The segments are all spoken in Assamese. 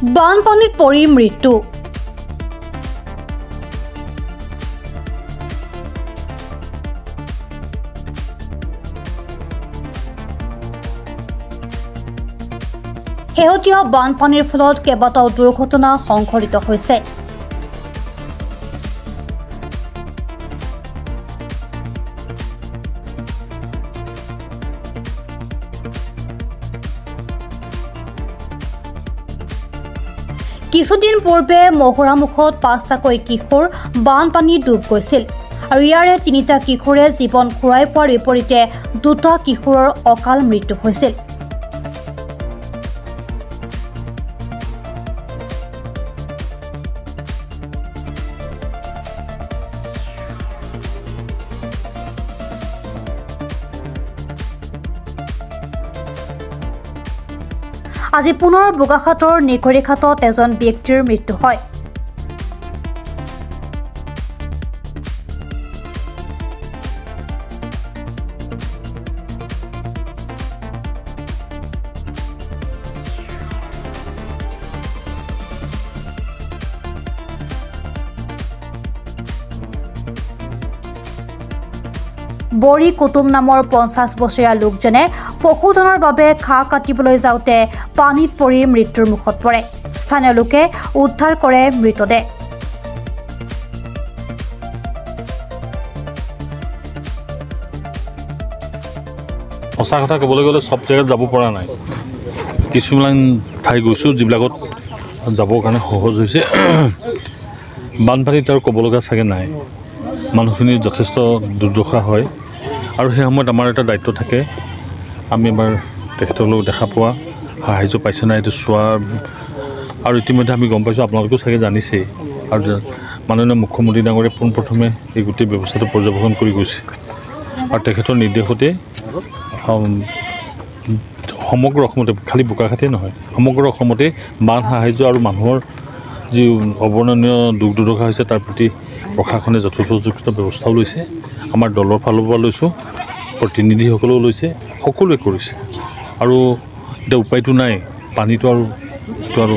বানপানীত পৰি মৃত্যু। শেহতীয়া বানপানীৰ ফলত কেইবাটাও দুৰ্ঘটনা সংঘটিত হৈছে। কিছুদিন পূৰ্বে মহুৰামুখত 5টাকৈ কিশোৰ বানপানী ডুব গৈছিল আৰু ইয়াৰে 3টা কিশোৰে জীৱন ঘূৰাই পোৱাৰ বিপৰীতে 2টা কিশোৰৰ অকাল মৃত্যু হৈছিল। আজি পুনৰ বোকাখাটৰ নিকৰিঘাটত এজন ব্যক্তিৰ মৃত্যু হয়। বৰি কুটুম নামৰ 50 বছৰীয়া লোকজনে পশুধনৰ বাবে ঘাঁহ কাটিবলৈ যাওঁতে পানীত পৰি মৃত্যুৰ মুখত পৰে। স্থানীয় লোকে উদ্ধাৰ কৰে মৃতদেহ। সঁচা কথা ক'বলৈ গ'লে সব জেগাত যাব পৰা নাই। কিছুমান ঠাই গৈছোঁ যিবিলাকত যাবৰ কাৰণে সহজ হৈছে। বানপানীত আৰু ক'ব লগা চাগে নাই। মানুহখিনি যথেষ্ট দুৰ্দশা হয় আৰু সেই সময়ত আমাৰ এটা দায়িত্ব থাকে। আমি এবাৰ তেখেতসকলক দেখা পোৱা, সাহায্য পাইছে নাই এইটো চোৱা। আৰু ইতিমধ্যে আমি গম পাইছোঁ, আপোনালোকেও চাগে জানিছেই, আৰু মাননীয় মুখ্যমন্ত্ৰী ডাঙৰীয়ে পোনপ্ৰথমে এই গোটেই ব্যৱস্থাটো পৰ্যবেক্ষণ কৰি গৈছে আৰু তেখেতৰ নিৰ্দেশতে সমগ্ৰ অসমতে, খালি বোকাখাটেই নহয়, সমগ্ৰ অসমতে বান সাহায্য আৰু মানুহৰ যি অৱৰ্ণনীয় দুখ দুৰ্দশা হৈছে তাৰ প্ৰতি প্ৰশাসনে যথোপযুক্ত ব্যৱস্থাও লৈছে। আমাৰ দলৰ ফালৰ পৰা লৈছোঁ, প্ৰতিনিধিসকলেও লৈছে, সকলোৱে কৰিছে। আৰু এতিয়া উপায়টো নাই, পানীটো আৰু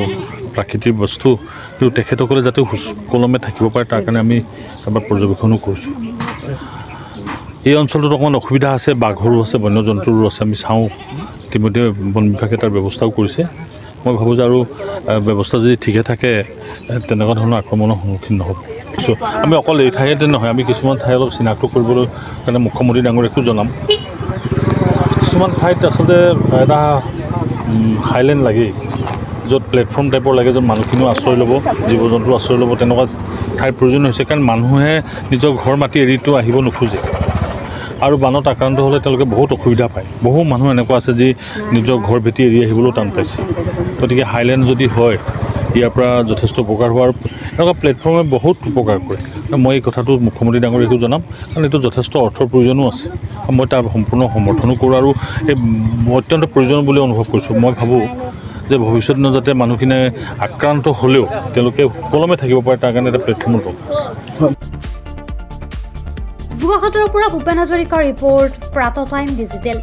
প্ৰাকৃতিক বস্তু, কিন্তু তেখেতসকলে যাতে সুকলমে থাকিব পাৰে তাৰ কাৰণে আমি এবাৰ পৰ্যবেক্ষণো কৰিছোঁ। এই অঞ্চলটোত অকণমান অসুবিধা আছে, বাঘৰো আছে, বন্যজন্তুৰো আছে। আমি চাওঁ, ইতিমধ্যে বন বিভাগে তাৰ ব্যৱস্থাও কৰিছে। মই ভাবোঁ যে আৰু ব্যৱস্থা যদি ঠিকে থাকে তেনেকুৱা ধৰণৰ আক্ৰমণৰ সন্মুখীন নহ'ব। আমি অকল এই ঠাইতে নহয়, আমি কিছুমান ঠাই অলপ চিনাক্ত কৰিবলৈ কাৰণে মুখ্যমন্ত্ৰী ডাঙৰীয়াকো জনাম। কিছুমান ঠাইত আচলতে এটা হাইলেণ্ড লাগেই, য'ত প্লেটফৰ্ম টাইপৰ লাগে, য'ত মানুহখিনিও আশ্ৰয় ল'ব, জীৱ জন্তু আশ্ৰয় ল'ব, তেনেকুৱা ঠাইৰ প্ৰয়োজন হৈছে। কাৰণ মানুহে নিজৰ ঘৰ মাটি এৰিটো আহিব নোখোজে আৰু বানত আক্ৰান্ত হ'লে তেওঁলোকে বহুত অসুবিধা পায়। বহু মানুহ এনেকুৱা আছে যি নিজৰ ঘৰ ভেটি এৰি আহিবলৈও টান পাইছে। গতিকে হাইলেণ্ড যদি হয়, ইয়াৰ পৰা যথেষ্ট উপকাৰ হোৱাৰ এনেকুৱা প্লেটফৰ্মে বহুত উপকাৰ কৰে। মই এই কথাটো মুখ্যমন্ত্ৰী ডাঙৰীয়াকো জনাম, কাৰণ এইটো যথেষ্ট অৰ্থৰ প্ৰয়োজনো আছে। মই তাৰ সম্পূৰ্ণ সমৰ্থনো কৰোঁ আৰু এই অত্যন্ত প্ৰয়োজন বুলি অনুভৱ কৰিছোঁ। মই ভাবোঁ যে ভৱিষ্যত যাতে মানুহখিনিয়ে আক্ৰান্ত হ'লেও তেওঁলোকে সুকলমে থাকিব পাৰে তাৰ কাৰণে এটা প্লেটফৰ্মৰ দৰকাৰ আছে। বোকাখাটৰ পৰা ভূপেন হাজৰিকাৰ ৰিপৰ্ট, প্ৰাতঃ টাইম ডিজিটেল।